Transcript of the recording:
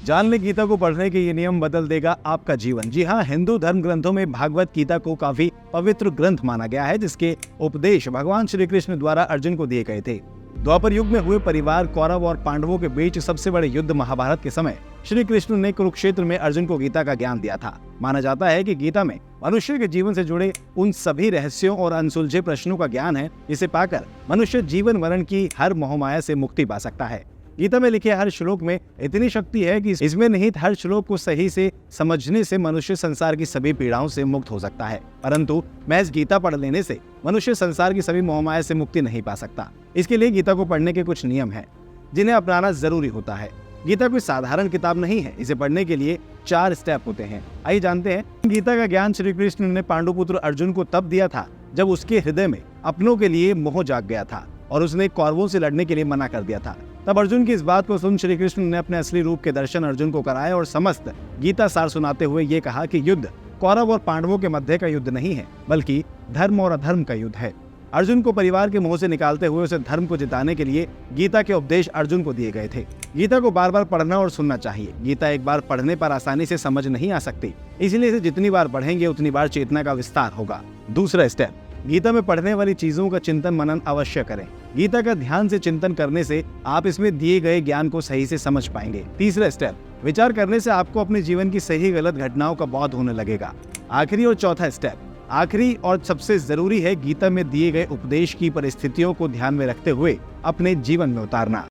जान ले गीता को पढ़ने के ये नियम बदल देगा आपका जीवन। जी हाँ, हिंदू धर्म ग्रंथों में भागवत गीता को काफी पवित्र ग्रंथ माना गया है, जिसके उपदेश भगवान श्री कृष्ण द्वारा अर्जुन को दिए गए थे। द्वापर युग में हुए परिवार कौरव और पांडवों के बीच सबसे बड़े युद्ध महाभारत के समय श्री कृष्ण ने कुरुक्षेत्र में अर्जुन को गीता का ज्ञान दिया था। माना जाता है कि गीता में मनुष्य के जीवन से जुड़े उन सभी रहस्यों और अनसुलझे प्रश्नों का ज्ञान है, जिसे पाकर मनुष्य जीवन मरण की हर मोहमाया से मुक्ति पा सकता है। गीता में लिखे हर श्लोक में इतनी शक्ति है कि इसमें निहित हर श्लोक को सही से समझने से मनुष्य संसार की सभी पीड़ाओं से मुक्त हो सकता है। परंतु महज गीता पढ़ लेने से मनुष्य संसार की सभी मोहमाया से मुक्ति नहीं पा सकता। इसके लिए गीता को पढ़ने के कुछ नियम हैं, जिन्हें अपनाना जरूरी होता है। गीता कोई साधारण किताब नहीं है, इसे पढ़ने के लिए 4 स्टेप होते हैं। आइए जानते हैं। गीता का ज्ञान श्री कृष्ण ने पांडुपुत्र अर्जुन को तब दिया था जब उसके हृदय में अपनों के लिए मोह जाग गया था और उसने कौरवों से लड़ने के लिए मना कर दिया था। तब अर्जुन की इस बात को सुन श्री कृष्ण ने अपने असली रूप के दर्शन अर्जुन को कराए और समस्त गीता सार सुनाते हुए ये कहा कि युद्ध कौरव और पांडवों के मध्य का युद्ध नहीं है, बल्कि धर्म और अधर्म का युद्ध है। अर्जुन को परिवार के मोह से निकालते हुए उसे धर्म को जिताने के लिए गीता के उपदेश अर्जुन को दिए गए थे। गीता को बार बार पढ़ना और सुनना चाहिए। गीता एक बार पढ़ने पर आसानी से समझ नहीं आ सकती, इसलिए इसे जितनी बार पढ़ेंगे उतनी बार चेतना का विस्तार होगा। दूसरा स्टेप, गीता में पढ़ने वाली चीजों का चिंतन मनन अवश्य करें। गीता का ध्यान से चिंतन करने से आप इसमें दिए गए ज्ञान को सही से समझ पाएंगे। तीसरा स्टेप, विचार करने से आपको अपने जीवन की सही गलत घटनाओं का बोध होने लगेगा। आखिरी और चौथा स्टेप, आखिरी और सबसे जरूरी है गीता में दिए गए उपदेश की परिस्थितियों को ध्यान में रखते हुए अपने जीवन में उतारना।